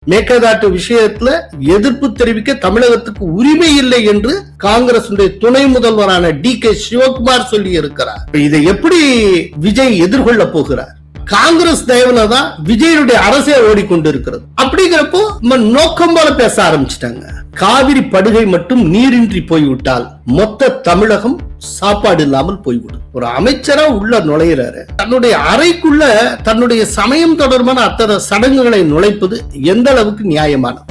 மேகதாட்டு விஷயத்துல எதிர்ப்பு தெரிவிக்க தமிழகத்துக்கு உரிமை இல்லை என்று காங்கிரஸ் துணை முதல்வரான டி.கே. சிவகுமார் சொல்லி இருக்கிறார். இதை எப்படி விஜய் எதிர்கொள்ள போகிறார்? காங்கிரஸ் தயவுலதான் விஜயனுடைய அரசே ஓடிக்கொண்டிருக்கிறது. அப்படிங்கிறப்போ நோக்கம் போல பேச ஆரம்பிச்சிட்டாங்க. காவிரி படுகை மட்டும் நீரின்றி போய்விட்டால் மொத்த தமிழகம் சாப்பாடு இல்லாமல் போய்விடும். ஒரு அமைச்சரா உள்ள நுழையிறாரு, தன்னுடைய அறைக்குள்ள தன்னுடைய சமயம் தொடர்பான அத்தனை சடங்குகளை நுழைப்பது எந்த அளவுக்கு நியாயமானது?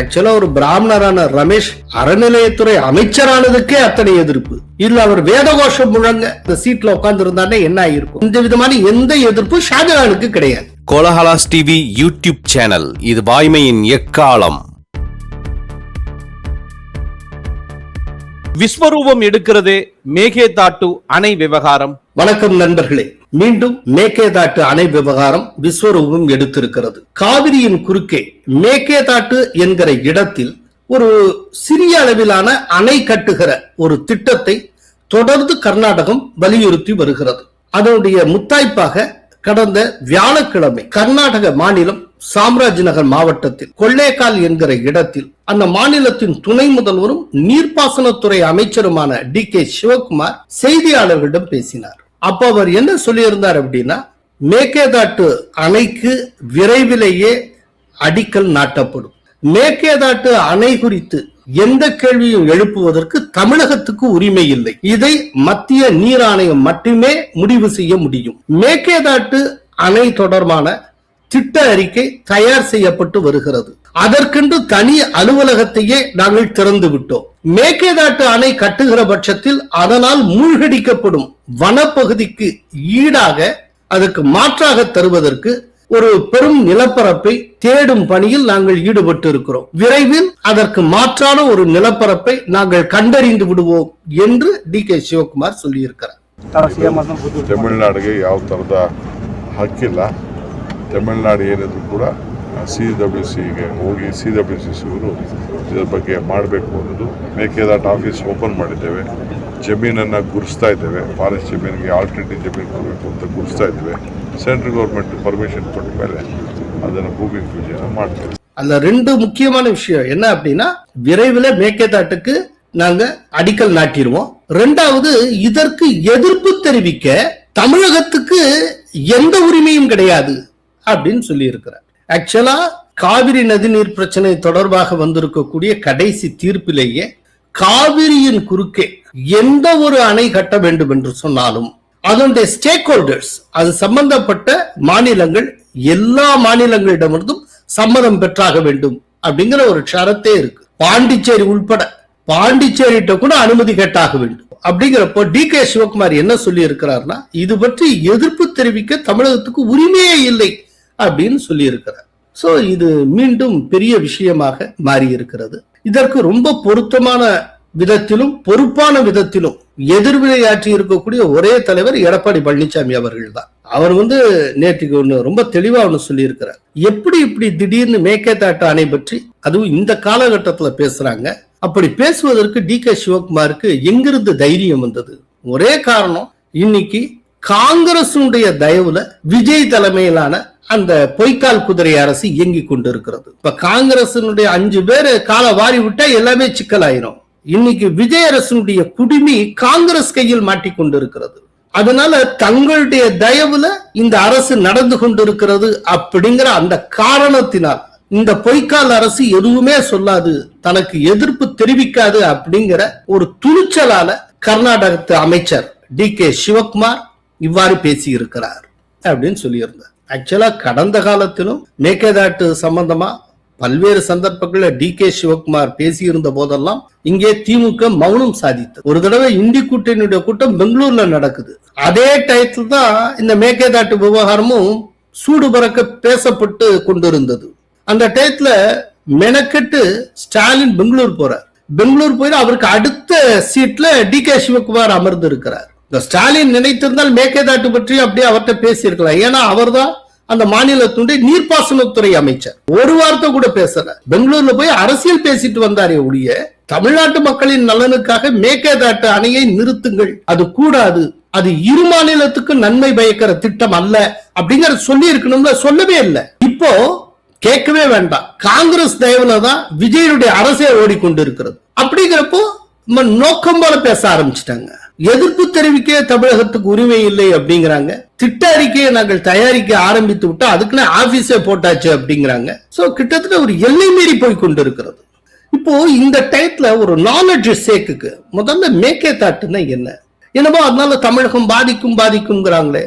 ஆக்சுவலா ஒரு பிராமணரான ரமேஷ் அறநிலையத்துறை அமைச்சரானதுக்கே அத்தனை எதிர்ப்பு. இல்ல அவர் வேதகோஷம் முழங்க இந்த சீட்ல உட்கார்ந்து இருந்தானே என்ன ஆயிருக்கும்? இந்த விதமான எந்த எதிர்ப்பு ஷாஜகானுக்கு கிடையாது. கோலஹலாஸ் டிவி யூடியூப் சேனல், இது வாய்மையின் எக்காலம். விஸ்வரூபம் எடுக்கிறதே மேகதாட்டு அணை விவகாரம். வணக்கம் நண்பர்களே, மீண்டும் மேகதாட்டு அணை விவகாரம் விஸ்வரூபம் எடுத்திருக்கிறது. காவிரியின் குறுக்கே மேகதாட்டு என்கிற இடத்தில் ஒரு சிறிய அளவிலான அணை கட்டுகிற ஒரு திட்டத்தை தொடர்ந்து கர்நாடகம் வலியுறுத்தி வருகிறது. அதனுடைய முத்தாய்ப்பாக கடந்த வியாழக்கிழமை கர்நாடக மாநிலம் சாம்ராஜ் நகர் மாவட்டத்தில் கொள்ளேக்கால் என்கிற இடத்தில் அந்த மாநிலத்தின் துணை முதல்வரும் நீர்ப்பாசனத்துறை அமைச்சருமான டி.கே. சிவகுமார் செய்தியாளர்களிடம் பேசினார். அப்ப அவர் என்ன சொல்லியிருந்தார் அப்படின்னா, மேகதாட்டு அணைக்கு விரைவிலேயே அடிக்கல் நாட்டப்படும். மேகதாட்டு அணை குறித்து எந்த கேள்வியும் எழுப்புவதற்கு தமிழகத்துக்கு உரிமை இல்லை. இதை மத்திய நீர் ஆணையம் மட்டுமே முடிவு செய்ய முடியும். மேகதாட்டு அணை தொடர்பான திட்ட அறிக்கை தயார் செய்யப்பட்டு வருகிறது. அதற்கென்று தனி அலுவலகத்தையே நாங்கள் திறந்து விட்டோம். மேகதாட்டு அணை கட்டுகிற பட்சத்தில் அதனால் மூழ்கடிக்கப்படும் வனப்பகுதிக்கு ஈடாக அதற்கு மாற்றாக தருவதற்கு ஒரு பெரும் நிலப்பரப்பை தேடும் பணியில் நாங்கள் ஈடுபட்டு இருக்கிறோம். விரைவில் அதற்கு மாற்றான ஒரு நிலப்பரப்பை நாங்கள் கண்டறிந்து விடுவோம் என்று டி.கே. ಶಿವಕುಮಾರ್ சொல்லியிருக்கிறார். ತಮಿಳುನಾಡಿಗೆ ಯಾವ ತರದ ಹಕ್ಕಿಲ್ಲ. ತಮಿಳುನಾಡು ಏನಿದ್ರು ಕೂಡ CWCಗೆ ಹೋಗಿ CWC ಅವರು ಇದರ ಬಗ್ಗೆ ಮಾಡಬೇಕು ಅನ್ನೋದು. ಮೇಕೆದಾಟು ಆಫೀಸ್ ಓಪನ್ ಮಾಡಿದ್ದೇವೆ. ಜಮೀನನ್ನು ಗುರುಸ್ತಾ ಇದ್ದೇವೆ. ಫಾರೆಸ್ಟ್ ಜಮೀನಿಗೆ ಆಲ್ಟರ್ನೇಟಿವ್ ಜಮೀನು ಕೊಡಬೇಕು ಅಂತ ಗುರುಸ್ತಾ ಇದ್ದೇವೆ. சென்ட்ரல் கவர்மெண்ட் பர்மிஷன் கொண்ட மேலே அதனை பூமி பூஜை ಮಾಡ್ತೇವೆ. அதுல ரெண்டு முக்கியமான விஷயம் என்ன அப்படின்னா, விரைவில் மேகதாட்டுக்கு நாங்க அடிக்கல் நாட்டிடுவோம். ரெண்டாவது, இதற்கு எதிர்ப்பு தெரிவிக்க தமிழகத்துக்கு எந்த உரிமையும் கிடையாது அப்படின்னு சொல்லி இருக்கிறார். ஆக்சுவலா காவிரி நதிநீர் பிரச்சனை தொடர்பாக வந்திருக்கக்கூடிய கடைசி தீர்ப்பிலேயே காவிரியின் குறுக்கே எந்த ஒரு அணை கட்ட வேண்டும் என்று சொன்னாலும் அதனுடைய ஸ்டேக் ஹோல்டர்ஸ், அது சம்பந்தப்பட்ட மாநிலங்கள் எல்லா மாநிலங்களிடமிருந்தும் சம்மதம் பெற்றாக வேண்டும் அப்படிங்கிற ஒரு ஷரத்தே இருக்கு. பாண்டிச்சேரி உள்பட பாண்டிச்சேரிட்ட கூட அனுமதி கேட்டாக வேண்டும். அப்படிங்கிறப்போ டி.கே. சிவகுமார் என்ன சொல்லி இருக்கிறார்னா, இது பற்றி எதிர்ப்பு தெரிவிக்க தமிழகத்துக்கு உரிமையே இல்லை அப்படின்னு சொல்லி இருக்கிறார். சோ இது மீண்டும் பெரிய விஷயமாக மாறி இருக்கிறது. இதற்கு ரொம்ப பொருத்தமான விதத்திலும் பொறுப்பான விதத்திலும் எதிர்வினையாற்றி இருக்கக்கூடிய ஒரே தலைவர் எடப்பாடி பழனிசாமி அவர்கள் தான். அவர் நேற்றுக்கு ஒண்ணு ரொம்ப தெளிவா ஒண்ணு சொல்லி இருக்கிறார். எப்படி இப்படி திடீர்னு மேகதாட்டு அணை பற்றி அதுவும் இந்த காலகட்டத்துல பேசுறாங்க? அப்படி பேசுவதற்கு டி.கே. சிவகுமாருக்கு எங்கிருந்து தைரியம் வந்தது? ஒரே காரணம், இன்னைக்கு காங்கிரசுடைய தயவுல விஜய் தலைமையிலான அந்த பொய்க்கால் குதிரை அரசு இயங்கி கொண்டிருக்கிறது. இப்ப காங்கிரசினுடைய 5 பேரு காலை வாரி விட்டா எல்லாமே சிக்கலாயிரும். இன்னைக்கு விஜய் அரசுடைய குடிமி காங்கிரஸ் கையில் மாட்டிக்கொண்டிருக்கிறது. அதனால தங்களுடைய தயவுல இந்த அரசு நடந்து கொண்டிருக்கிறது அப்படிங்கிற அந்த காரணத்தினால் இந்த பொய்க்கால் அரசு எதுவுமே சொல்லாது, தனக்கு எதிர்ப்பு தெரிவிக்காது அப்படிங்கிற ஒரு துணிச்சலால கர்நாடகத்து அமைச்சர் டி.கே. சிவகுமார் இவ்வாறு பேசி இருக்கிறார் அப்படின்னு சொல்லியிருந்தார். ஆக்சுவலா கடந்த காலத்திலும் மேகதாட்டு சம்பந்தமா பல்வேறு சந்தர்ப்பங்களில் டி.கே. சிவகுமார் பேசியிருந்த போதெல்லாம் இங்கே திமுக மௌனம் சாதித்தது. ஒரு தடவை இந்தி கூட்டணியுடைய கூட்டம் பெங்களூர்ல நடக்குது. அதே டயத்தில் தான் இந்த மேகதாட்டு விவகாரமும் சூடு பறக்க பேசப்பட்டு கொண்டிருந்தது. அந்த டயத்துல மெனக்கெட்டு ஸ்டாலின் பெங்களூர் போறார். பெங்களூர் போய் அவருக்கு அடுத்த சீட்ல டி.கே. சிவகுமார் அமர்ந்து இருக்கிறார். இந்த ஸ்டாலின் நினைத்திருந்தால் மேகதாட்டு பற்றி அப்படியே அவர்கிட்ட பேசியிருக்கலாம். ஏன்னா அவர் தான் அந்த மாநிலத்துடைய நீர்ப்பாசனத்துறை அமைச்சர். ஒரு வார்த்தை கூட பேசல. பெங்களூர்ல போய் அரசியல் பேசிட்டு வந்தாரே ஒழிய தமிழ்நாட்டு மக்களின் நலனுக்காக மேகதாட்டு அணையை நிறுத்துங்கள், அது கூடாது அது இரு மாநிலத்துக்கு நன்மை பயக்கிற திட்டம் அல்ல அப்படிங்கறத சொல்லி இருக்கணும்ல, சொல்லவே இல்லை. இப்போ கேட்கவே வேண்டாம், காங்கிரஸ் தயவுல தான் விஜயனுடைய அரசே ஓடிக்கொண்டு இருக்கிறது. அப்படிங்கிறப்போ நோக்கம் போல பேச ஆரம்பிச்சிட்டாங்க. எதிர்ப்பு தெரிவிக்க தமிழகத்துக்கு உரிமை இல்லை அப்படிங்கிறாங்க. திட்ட அறிக்கையை நாங்கள் தயாரிக்க ஆரம்பித்து விட்டா அதுக்குன்னு ஆபீஸே போட்டாச்சு அப்படிங்கிறாங்க. சோ கிட்டத்தட்ட ஒரு எல்லை மீறி போய் கொண்டு இருக்கிறது. இப்போ இந்த டைத்துல ஒரு நாலேஜ் சேக்குக்கு முதல்ல மேக்கே தாட்டுன்னா என்ன, என்னமோ அதனால தமிழகம் பாதிக்கும்ங்கிறாங்களே.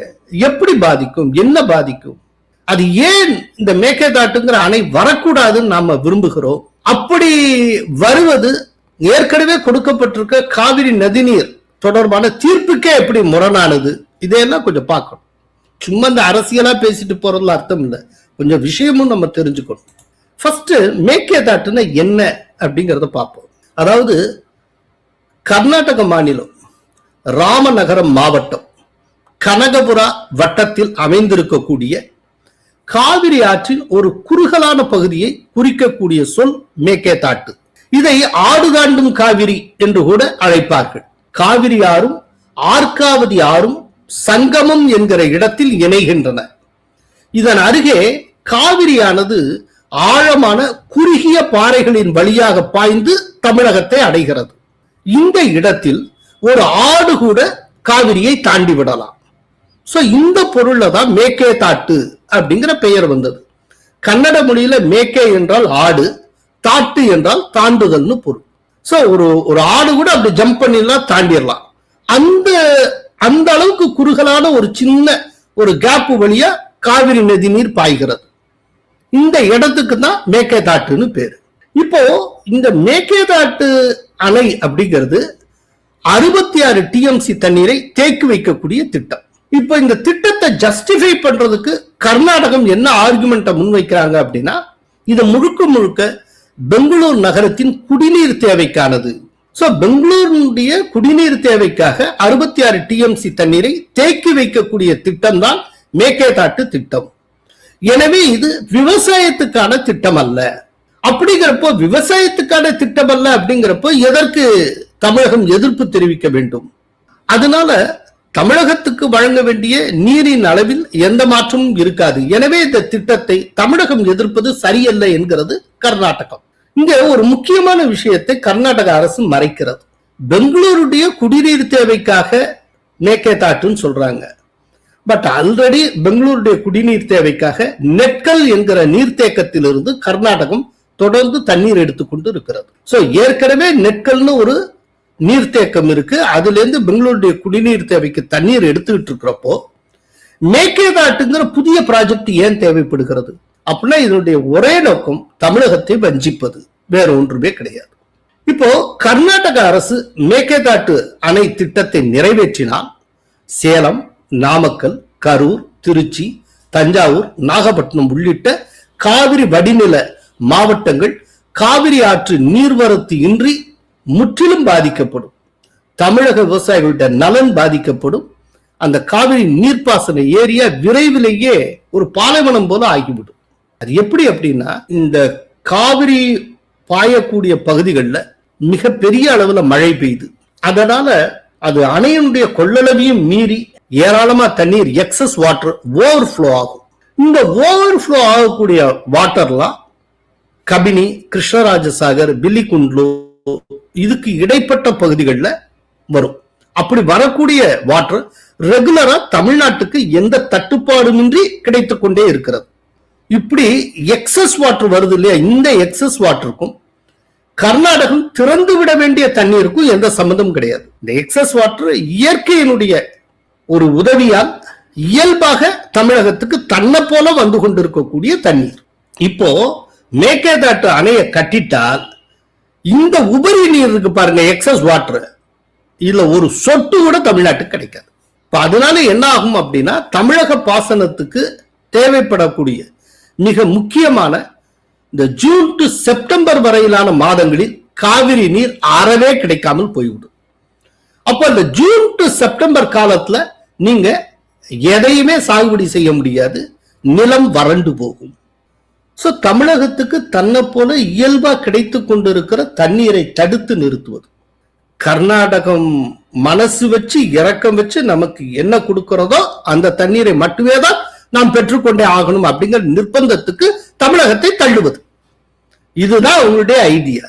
எப்படி பாதிக்கும், என்ன பாதிக்கும், அது ஏன் இந்த மேக்கே தாட்டுங்கிற அணை வரக்கூடாதுன்னு நாம விரும்புகிறோம். அப்படி வருவது ஏற்கனவே கொடுக்கப்பட்டிருக்க காவிரி நதிநீர் தொடர்பான தீர்ப்புக்கே எப்படி முரணானது, இதையெல்லாம் கொஞ்சம் பார்க்கணும். சும்மா இந்த அரசியலா பேசிட்டு போறதுல அர்த்தம் இல்லை, கொஞ்சம் விஷயமும் நம்ம தெரிஞ்சுக்கணும். ஃபர்ஸ்ட் மேக்கே தாட்டுன்னா என்ன அப்படிங்கறத பார்ப்போம். அதாவது கர்நாடக மாநிலம் ராமநகரம் மாவட்டம் கனகபுரா வட்டத்தில் அமைந்திருக்கக்கூடிய காவிரி ஆற்றின் ஒரு குறுகலான பகுதியை குறிக்கக்கூடிய சொல் மேக்கே தாட்டு. இதை ஆடுகாண்டும் காவிரி என்று கூட அழைப்பார்கள். காவிரி ஆறும் ஆர்காவதி ஆறும் சங்கமம் என்கிற இடத்தில் இணைகின்றன. இதன் அருகே காவிரியானது ஆழமான குறுகிய பாறைகளின் வழியாக பாய்ந்து தமிழகத்தை அடைகிறது. இந்த இடத்தில் ஒரு ஆடு கூட காவிரியை தாண்டி விடலாம். சோ இந்த பொருள்ல தான் மேக்கே தாட்டு அப்படிங்கிற பெயர் வந்தது. கன்னட மொழியில மேக்கே என்றால் ஆடு, தாட்டு என்றால் தாண்டுதல்னு பொருள். சோ ஒரு ஆடு கூட அப்படி ஜம்ப் பண்ணிடலாம், தாண்டிடலாம். அந்த அளவுக்கு குறுகலான ஒரு சின்ன ஒரு கேப் வழியா காவிரி நதி நீர் பாய்கிறது. இந்த இடத்துக்கு தான் மேக்கே தாட்டுன்னு பேரு. இப்போ இந்த மேக்கே தாட்டு அணை அப்படிங்கிறது 66 TMC தண்ணீரை தேக்கி வைக்கக்கூடிய திட்டம். இப்போ இந்த திட்டத்தை ஜஸ்டிஃபை பண்றதுக்கு கர்நாடகம் என்ன ஆர்குமெண்ட்டை முன்வைக்கிறாங்க அப்படின்னா, இது முழுக்க பெங்களூர் நகரத்தின் குடிநீர் தேவைக்கானது. சோ பெங்களூருடைய குடிநீர் தேவைக்காக 66 TMC தண்ணீரை தேக்கி வைக்கக்கூடிய திட்டம் தான் மேக்கே தாட்டு திட்டம். எனவே இது விவசாயத்துக்கான திட்டம் அல்ல. அப்படிங்கிறப்போ விவசாயத்துக்கான திட்டம் அல்ல அப்படிங்கிறப்போ எதற்கு தமிழகம் எதிர்ப்பு தெரிவிக்க வேண்டும்? அதனால தமிழகத்துக்கு வழங்க வேண்டிய நீரின் அளவில் எந்த மாற்றமும் இருக்காது. எனவே இந்த திட்டத்தை தமிழகம் எதிர்ப்பது சரியல்ல என்கிறது கர்நாடகம். இங்க ஒரு முக்கியமான விஷயத்தை கர்நாடக அரசு மறைக்கிறது. பெங்களூருடைய குடிநீர் தேவைக்காக மேக்கே தாட்டுன்னு சொல்றாங்க. பட் ஆல்ரெடி பெங்களூருடைய குடிநீர் தேவைக்காக நெட்கல் என்கிற நீர்த்தேக்கத்திலிருந்து கர்நாடகம் தொடர்ந்து தண்ணீர் எடுத்துக்கொண்டு இருக்கிறது. சோ ஏற்கனவே நெட்கல்னு ஒரு நீர்த்தேக்கம் இருக்கு, அதுல இருந்து பெங்களூருடைய குடிநீர் தேவைக்கு தண்ணீர் எடுத்துக்கிட்டு இருக்கிறப்போ மேக்கே தாட்டுங்கிற புதிய ப்ராஜெக்ட் ஏன் தேவைப்படுகிறது அப்படின்னா இதனுடைய ஒரே நோக்கம் தமிழகத்தை வஞ்சிப்பது, வேற ஒன்றுமே கிடையாது. இப்போ கர்நாடக அரசு மேக்கே தாட்டு அணை திட்டத்தை நிறைவேற்றினால் சேலம், நாமக்கல், கரூர், திருச்சி, தஞ்சாவூர், நாகப்பட்டினம் உள்ளிட்ட காவிரி வடிநில மாவட்டங்கள் காவிரி ஆற்று நீர்வரத்து இன்றி முற்றிலும் பாதிக்கப்படும். தமிழக விவசாயிகளுடைய நலன் பாதிக்கப்படும். அந்த காவிரி நீர்ப்பாசன ஏரியா விரைவிலேயே ஒரு பாலைவனம் போல ஆகிவிடும். அது எப்படி அப்படின்னா, இந்த காவிரி பாயக்கூடிய பகுதிகளில் மிக பெரிய அளவுல மழை பெய்யுது. அதனால அது அணையினுடைய கொள்ளளவையும் மீறி ஏராளமா தண்ணீர் எக்ஸஸ் வாட்டர் ஓவர்ஃப்ளோ ஆகும். இந்த ஓவர்ஃப்ளோ ஆகக்கூடிய வாட்டர்லாம் கபினி, கிருஷ்ணராஜசாகர், பில்லிகுண்ட்லு இதுக்கு இடைப்பட்ட பகுதிகளில் வரும். அப்படி வரக்கூடிய வாட்டர் ரெகுலரா தமிழ்நாட்டுக்கு எந்த தட்டுப்பாடுமின்றி கிடைத்துக் கொண்டே இருக்கிறது. இப்படி எக்ஸஸ் வாட்டர் வருது இல்லையா, இந்த எக்ஸஸ் வாட்டருக்கும் கர்நாடகம் திறந்து விட வேண்டிய தண்ணீருக்கும் எந்த சம்பந்தமும் கிடையாது. இந்த எக்ஸஸ் வாட்டர் இயற்கையினுடைய ஒரு உதவியால் இயல்பாக தமிழகத்துக்கு தன்னை போல வந்து கொண்டிருக்கக்கூடிய தண்ணீர். இப்போ மேக்கே தாட்டு அணையை கட்டிட்டால் இந்த உபரி நீர் இருக்கு பாருங்க, எக்ஸஸ் வாட்டர், இதுல ஒரு சொட்டு கூட தமிழ்நாட்டுக்கு கிடைக்காது. இப்ப அதனால என்ன ஆகும் அப்படின்னா, தமிழக பாசனத்துக்கு தேவைப்படக்கூடிய மிக முக்கியமான இந்த ஜூன் டு செப்டம்பர் வரையிலான மாதங்களில் காவிரி நீர் அறவே கிடைக்காமல் போய்விடும். அப்ப இந்த ஜூன் டு செப்டம்பர் காலத்துல நீங்க எதையுமே சாகுபடி செய்ய முடியாது, நிலம் வறண்டு போகும். சோ தமிழகத்துக்கு தன்னை போல இயல்பா கிடைத்துக் கொண்டிருக்கிற தண்ணீரை தடுத்து நிறுத்துவது. கர்நாடகம் மனசு வச்சு இரக்கம் வச்சு நமக்கு என்ன கொடுக்கிறதோ அந்த தண்ணீரை மட்டுமே தான் நாம் பெற்றுக்கொண்டே ஆகணும் அப்படிங்கிற நிர்பந்தத்துக்கு தமிழகத்தை தள்ளுவது. இதுதான் அவங்களுடைய ஐடியா.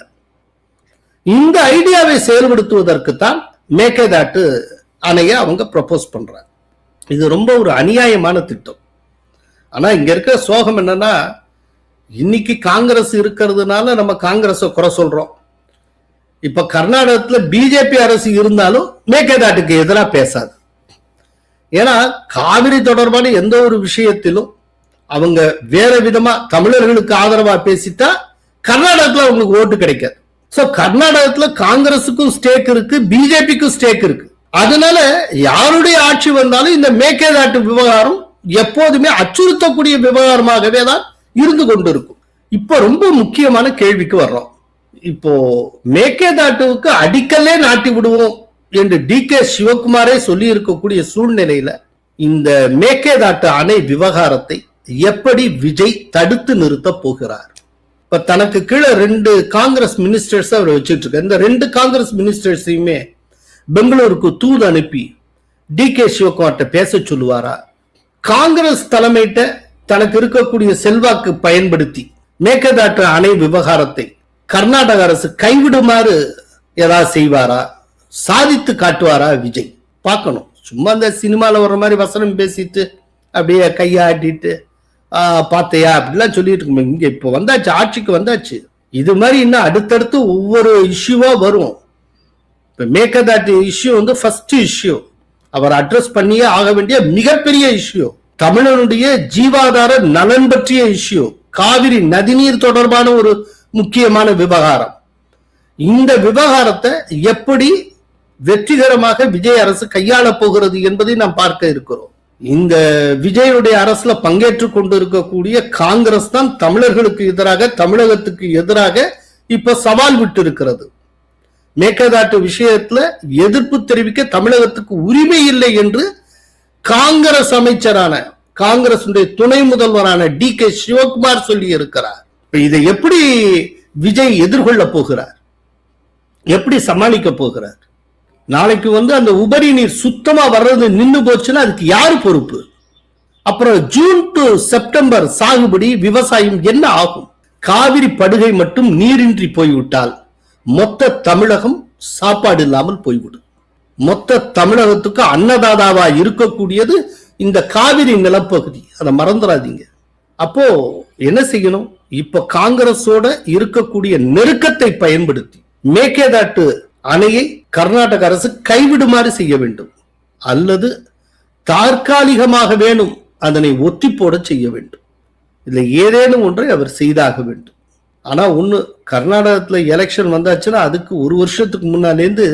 இந்த ஐடியாவை செயல்படுத்துவதற்கு தான் மேகதாட்டு அணையை அவங்க ப்ரப்போஸ் பண்றாங்க. இது ரொம்ப ஒரு அநியாயமான திட்டம். ஆனா இங்க இருக்கிற சோகம் என்னன்னா, இன்னைக்கு காங்கிரஸ் இருக்கிறதுனால நம்ம காங்கிரஸை குறை சொல்றோம். இப்ப கர்நாடகத்துல பிஜேபி அரசு இருந்தாலும் மேகதாட்டுக்கு எதிராக பேசாது. ஏன்னா காவிரி தொடர்பான எந்த ஒரு விஷயத்திலும் அவங்க வேற விதமா தமிழர்களுக்கு ஆதரவா பேசிட்டா கர்நாடகத்துல அவங்களுக்கு ஓட்டு கிடைக்காது. சோ கர்நாடகத்துல காங்கிரசுக்கும் ஸ்டேக் இருக்கு, பிஜேபிக்கும் ஸ்டேக் இருக்கு. அதனால யாருடைய ஆட்சி வந்தாலும் இந்த மேகதாட்டு விவகாரம் எப்போதுமே அச்சுறுத்தக்கூடிய விவகாரமாகவே தான் இருந்து கொண்டிருக்கும். இப்போ ரொம்ப முக்கியமான கேள்விக்கு வர்றோம். இப்போ மேகதாட்டுவுக்கு அடிக்கல்லே நாட்டி விடுவோம் என்று டி.கே. சிவகுமாரே சொல்லி இருக்கக்கூடிய சூழ்நிலையில இந்த மேகதாட்டு அணை விவகாரத்தை எப்படி விஜய் தடுத்து நிறுத்த போகிறார்? இப்ப தனக்கு கீழே 2 காங்கிரஸ் மினிஸ்டர்ஸ் அவர் வச்சுட்டு இருக்க. இந்த 2 காங்கிரஸ் மினிஸ்டர்ஸையுமே பெங்களூருக்கு தூது அனுப்பி டி.கே. சிவகுமார்ட்ட பேச சொல்லுவாரா? காங்கிரஸ் தலைமையிட்ட தனக்கு இருக்கக்கூடிய செல்வாக்கு பயன்படுத்தி மேகதாட்டு அணை விவகாரத்தை கர்நாடக அரசு கைவிடுமாறு ஏதாவது செய்வாரா? சாதித்து காட்டுவாரா விஜய்? பார்க்கணும். சும்மா அந்த சினிமால வர்ற மாதிரி வசனம் பேசிட்டு அப்படியே கையாட்டிட்டு பார்த்தையா அப்படிலாம் சொல்லிட்டு இருக்கோம். இங்க இப்போ வந்தாச்சு, ஆட்சிக்கு வந்தாச்சு. இது மாதிரி இன்னும் அடுத்தடுத்து ஒவ்வொரு இஷ்யூவா வரும். இப்ப மேகதாட்டு இஷ்யூ வந்து ஃபர்ஸ்ட் இஷ்யூ. அவர் அட்ரஸ் பண்ணியே ஆக வேண்டிய மிகப்பெரிய இஷ்யூ. தமிழனுடைய ஜீவாதார நலன் பற்றிய இஷ்யூ. காவிரி நதிநீர் தொடர்பான ஒரு முக்கியமான விவகாரம். இந்த விவகாரத்தை எப்படி வெற்றிகரமாக விஜய் அரசு கையாள போகிறது என்பதை நாம் பார்க்க இருக்கிறோம். இந்த விஜயுடைய அரசுல பங்கேற்றுக் கொண்டு இருக்கக்கூடிய காங்கிரஸ் தான் தமிழர்களுக்கு எதிராக, தமிழகத்துக்கு எதிராக இப்ப சவால் விட்டு இருக்கிறது. மேகதாட்டு விஷயத்துல எதிர்ப்பு தெரிவிக்க தமிழகத்துக்கு உரிமை இல்லை என்று காங்கிரஸ் அமைச்சரான, காங்கிரஸ் துணை முதல்வரான டி.கே. சிவகுமார் சொல்லி இருக்கிறார். இதை எப்படி விஜய் எதிர்கொள்ள போகிறார்? எப்படி சமாளிக்க போகிறார்? நாளைக்கு அந்த உபரி நீர் சுத்தமா வர்றது நின்று போச்சுன்னா அதுக்கு யாரு பொறுப்பு? அப்புறம் ஜூன் டு செப்டம்பர் சாகுபடி விவசாயம் என்ன ஆகும்? காவிரி படுகை மட்டும் நீரின்றி போய்விட்டால் மொத்த தமிழகம் சாப்பாடு இல்லாமல் போய்விடும். மொத்த தமிழகத்துக்கு அன்னதாதாவா இருக்கக்கூடியது இந்த காவிரி நிலப்பகுதி. அதை மறந்துடாதீங்க. அப்போ என்ன செய்யணும்? இப்ப காங்கிரஸோட இருக்கக்கூடிய நெருக்கத்தை பயன்படுத்தி மேகதாட்டு அணையை கர்நாடக அரசு கைவிடுமாறு செய்ய வேண்டும், அல்லது தற்காலிகமாக வேணும் அதனை ஒத்தி போட செய்ய வேண்டும். இதுல ஏதேனும் ஒன்றை அவர் செய்தாக வேண்டும். ஆனா ஒண்ணு, கர்நாடகத்துல எலெக்ஷன் வந்தாச்சுன்னா அதுக்கு 1 வருஷத்துக்கு முன்னாலேருந்து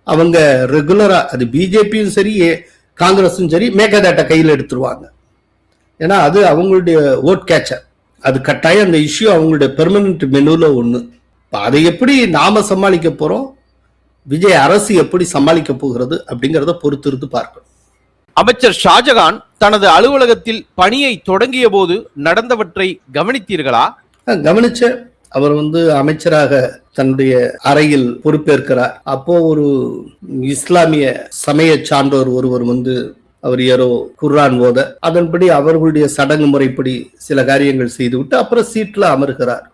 அவங்க ரெகுலரா, அது பிஜேபியும் சரி காங்கிரஸும் சரி, மேகதாட்டை கையில் எடுத்துருவாங்க. ஏன்னா அது அவங்களுடைய ஓட் கேச்சர். அது கட்டாயம் அந்த இஷ்யூ அவங்களுடைய பெர்மனன்ட் மெனுல ஒண்ணு. அதை எப்படி நாம சமாளிக்க போறோம், விஜய் அரசு எப்படி சமாளிக்க போகிறது அப்படிங்கறத பொறுத்திருந்து பார்க்கணும். அமைச்சர் ஷாஜகான் தனது அலுவலகத்தில் பணியை தொடங்கிய போது நடந்தவற்றை கவனித்தீர்களா? கவனிச்ச. அவர் அமைச்சராக தன்னுடைய அறையில் பொறுப்பேற்கிறார். அப்போ ஒரு இஸ்லாமிய சமய சான்றோர் ஒருவர் அவர் யாரோ குர்ஆன் ஓத, அதன்படி அவர்களுடைய சடங்கு முறைப்படி சில காரியங்கள் செய்துவிட்டு அப்புறம் சீட்ல அமர்கிறார்.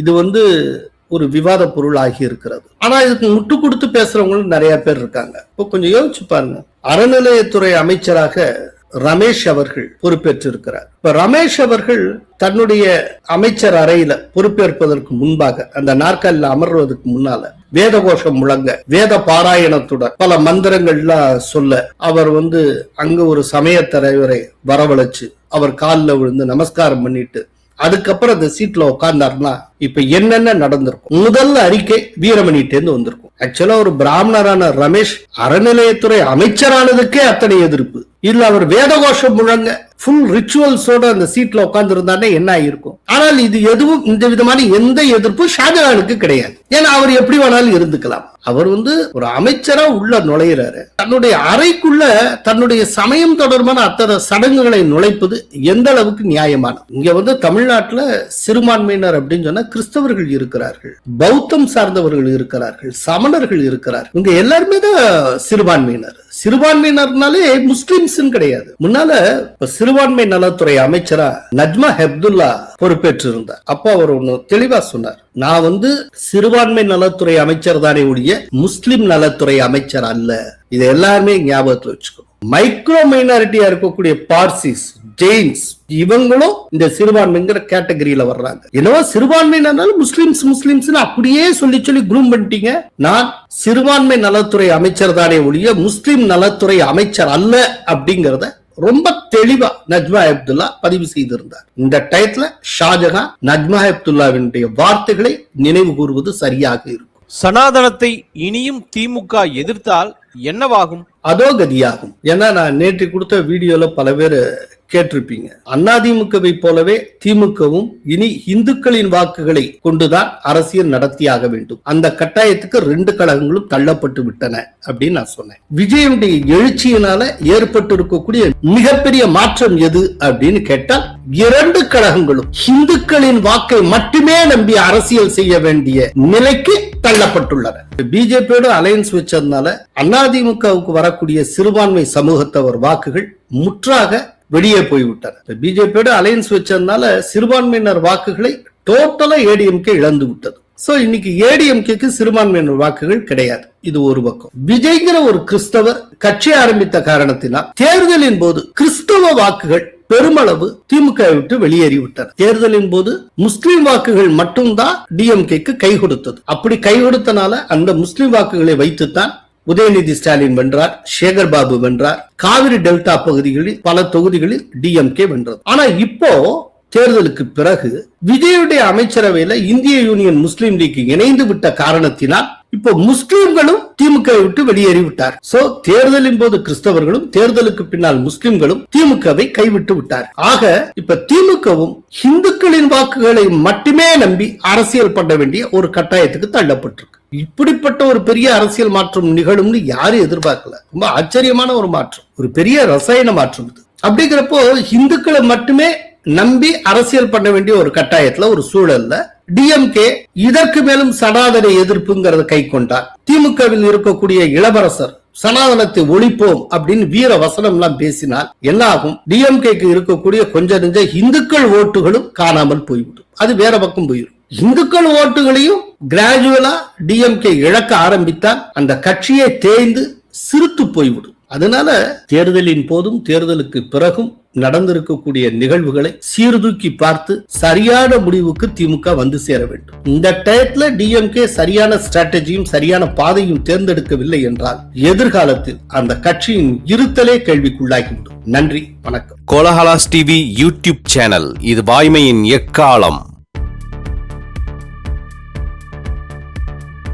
இது ஒரு விவாத பொருள் ஆகி இருக்கிறது. ஆனா இதுக்கு முட்டு கொடுத்து பேசுறவங்களும் நிறைய பேர் இருக்காங்க. இப்போ கொஞ்சம் யோசிச்சு பாருங்க. அறநிலையத்துறை அமைச்சராக ரமேஷ் அவர்கள் பொறுப்பேற்றிருக்கிறார். இப்ப ரமேஷ் அவர்கள் தன்னுடைய அமைச்சர் அறையில பொறுப்பேற்பதற்கு முன்பாக, அந்த நாற்காலில் அமர்வதற்கு முன்னால வேத கோஷம் முழங்க, வேத பாராயணத்துடன் பல மந்திரங்கள்லாம் சொல்ல, அவர் அங்க ஒரு சமய தலைவரை வரவழைச்சு அவர் காலில் விழுந்து நமஸ்காரம் பண்ணிட்டு அதுக்கப்புறம் அந்த சீட்ல உட்கார்ந்தாருன்னா இப்ப என்னென்ன நடந்திருக்கும்? முதல் அறிக்கை வீரமணிட்டேந்து வந்திருக்கும். ஆக்சுவலா ஒரு பிராமணரான ரமேஷ் அறநிலையத்துறை அமைச்சரானதுக்கே அத்தனை எதிர்ப்பு. இல்ல அவர் வேதகோஷம் முழங்க ஃபுல் ரிச்சுவல்ஸோட அந்த சீட்ல உட்கார்ந்து இருந்தானே என்ன ஆயிருக்கும். ஆனால் இது எதுவும் இந்த விதமான எந்த எதிர்ப்பும் ஷாஜகானுக்கு கிடையாது. ஏன்னா அவர் எப்படி வேணாலும் இருந்துக்கலாம். அவர் ஒரு அமைச்சரா உள்ள நுழையிறாரு. தன்னுடைய அறைக்குள்ள தன்னுடைய சமயம் தொடர்பான அத்தனை சடங்குகளை நுழைப்பது எந்த அளவுக்கு நியாயமானது? இங்க தமிழ்நாட்டுல சிறுபான்மையினர் அப்படின்னு சொன்னா கிறிஸ்தவர்கள் இருக்கிறார்கள், பௌத்தம் சார்ந்தவர்கள் இருக்கிறார்கள், சமணர்கள் இருக்கிறார்கள். இவங்க எல்லாருமே தான் சிறுபான்மையினர். சிறுபான்மையினர்னாலே முஸ்லிம்ஸ் கிடையாது. முன்னால சிறுபான்மை நலத்துறை அமைச்சரா நஜ்மா ஹெப்துல்லா பொறுப்பேற்று இருந்தார். அப்ப அவர் ஒன்னு தெளிவா சொன்னார், நான் சிறுபான்மை நலத்துறை அமைச்சர் தானே ஒழிய முஸ்லிம் நலத்துறை அமைச்சர் அல்ல. இது எல்லாருமே ஞாபகத்தில் வச்சுக்கணும். மைக்ரோ மைனாரிட்டியா இருக்கக்கூடிய பார்சிஸ், ஜெயின்ஸ் இவங்களும் இந்த சிறுபான்மைங்கிற கேட்டகரியில வர்றாங்க. என்னவோ சிறுபான்மையினாலும் முஸ்லிம்ஸ் அப்படியே சொல்லி குரூம் பண்ணிட்டீங்க. நான் சிறுபான்மை நலத்துறை அமைச்சர் தானே ஒழிய முஸ்லிம் நலத்துறை அமைச்சர் அல்ல அப்படிங்கறத ரொம்ப தெளிவா நஜ்மா ஹெப்துல்லா பதிவு செய்திருந்தார். இந்த டயத்துல ஷாஜகான் நஜ்மா ஹெப்துல்லாவினுடைய வார்த்தைகளை நினைவு கூறுவது சரியாக இருக்கும். சனாதனத்தை இனியும் திமுக எதிர்த்தால் என்னவாகும்? அதோ கதியாகும். ஏன்னா நான் நேற்று கொடுத்த வீடியோல பல பேர் கேட்டிருப்பீங்க, அதிமுகவை போலவே திமுகவும் இனி இந்துக்களின் வாக்குகளை கொண்டுதான் அரசியல் நடத்தியாக வேண்டும். அந்த கட்டாயத்துக்கு 2 கழகங்களும் தள்ளப்பட்டு விட்டன அப்படின்னு நான் சொன்னேன். விஜயுடைய எழுச்சியினால ஏற்பட்டு இருக்கக்கூடிய மிகப்பெரிய மாற்றம் எது அப்படின்னு கேட்டால் 2 கழகங்களும் இந்துக்களின் வாக்கை மட்டுமே நம்பி அரசியல் செய்ய வேண்டிய நிலைக்கு தள்ளப்பட்டுள்ளன. பிஜேபியோட அலையன்ஸ் வச்சதுனால அதிமுகவுக்கு வரக்கூடிய சிறுபான்மை சமூகத்தவர் வாக்குகள் முற்றாக வெளியே போய்விட்டன. பிஜேபியோட அலையன்ஸ் வச்சதுனால சிறுபான்மையினர் வாக்குகளை டோட்டலா ஏடிஎம்கே இழந்து விட்டது. சோ இன்னைக்கு ஏடிஎம்கேக்கு சிறுபான்மையினர் வாக்குகள் கிடையாது. இது ஒரு பக்கம். விஜய்ங்கிற ஒரு கிறிஸ்தவர் கட்சி ஆரம்பித்த காரணத்தினால் தேர்தலின் போது கிறிஸ்தவ வாக்குகள் பெருமளவு திமுக விட்டு வெளியேறிவிட்டனர். தேர்தலின் போது முஸ்லிம் வாக்குகள் மட்டும்தான் டிஎம்கேக்கு கை கொடுத்தது. அப்படி கை கொடுத்தனால அந்த முஸ்லிம் வாக்குகளை வைத்துத்தான் உதயநிதி ஸ்டாலின் வென்றார், சேகர் பாபு வென்றார், காவிரி டெல்டா பகுதிகளில் பல தொகுதிகளில் டிஎம்கே வென்றது. ஆனா இப்போ தேர்தலுக்கு பிறகு விஜயுடைய அமைச்சரவையில இந்திய யூனியன் முஸ்லீம் லீக் இணைந்து விட்ட காரணத்தினால் இப்போ முஸ்லிம்களும் திமுக விட்டு வெளியேறிவிட்டார். சோ தேர்தலின் போது கிறிஸ்தவர்களும் தேர்தலுக்கு பின்னால் முஸ்லிம்களும் திமுகவை கைவிட்டு விட்டார். ஆக இப்ப திமுகவும் இந்துக்களின் வாக்குகளை மட்டுமே நம்பி அரசியல் பண்ண வேண்டிய ஒரு கட்டாயத்துக்கு தள்ளப்பட்டிருக்கு. இப்படிப்பட்ட ஒரு பெரிய அரசியல் மாற்றம் நிகழும்னு யாரும் எதிர்பார்க்கல. ரொம்ப ஆச்சரியமான ஒரு மாற்றம், ஒரு பெரிய ரசாயன மாற்றம் இது. அப்படிங்கிறப்போ இந்துக்களை மட்டுமே நம்பி அரசியல் பண்ண வேண்டிய ஒரு கட்டாயத்துல ஒரு சூழல்ல டிஎம்கே இதற்கு மேலும் சனாதன எதிர்ப்புங்கிறத கை கொண்டார். திமுகவில் இருக்கக்கூடிய இளவரசர் சனாதனத்தை ஒழிப்போம் அப்படின்னு வீர வசனம் எல்லாம் பேசினால் என்ன ஆகும்? டிஎம்கேக்கு இருக்கக்கூடிய கொஞ்ச நெஞ்ச இந்துக்கள் ஓட்டுகளும் காணாமல் போய்விடும். அது வேற பக்கம் போயிடும். இந்துக்கள் ஓட்டுகளையும் கிராஜுவலா டிஎம்கே இழக்க ஆரம்பித்தால் அந்த கட்சியை தேய்ந்து சிறுத்து போய்விடும். அதனால தேர்தலின் போதும் தேர்தலுக்கு பிறகும் நடந்திருக்கக்கூடிய நிகழ்வுகளை சீர்தூக்கி பார்த்து சரியான முடிவுக்கு திமுக வந்து சேர வேண்டும். இந்த டயத்துல டிஎம்கே சரியான ஸ்ட்ராட்டஜியும் சரியான பாதையும் தேர்ந்தெடுக்கவில்லை என்றால் எதிர்காலத்தில் அந்த கட்சியின் இருத்தலே கேள்விக்குள்ளாகிவிடும். நன்றி, வணக்கம். கோலஹலாஸ் டிவி யூடியூப் சேனல், இது வாய்மையின் எக்காலம்.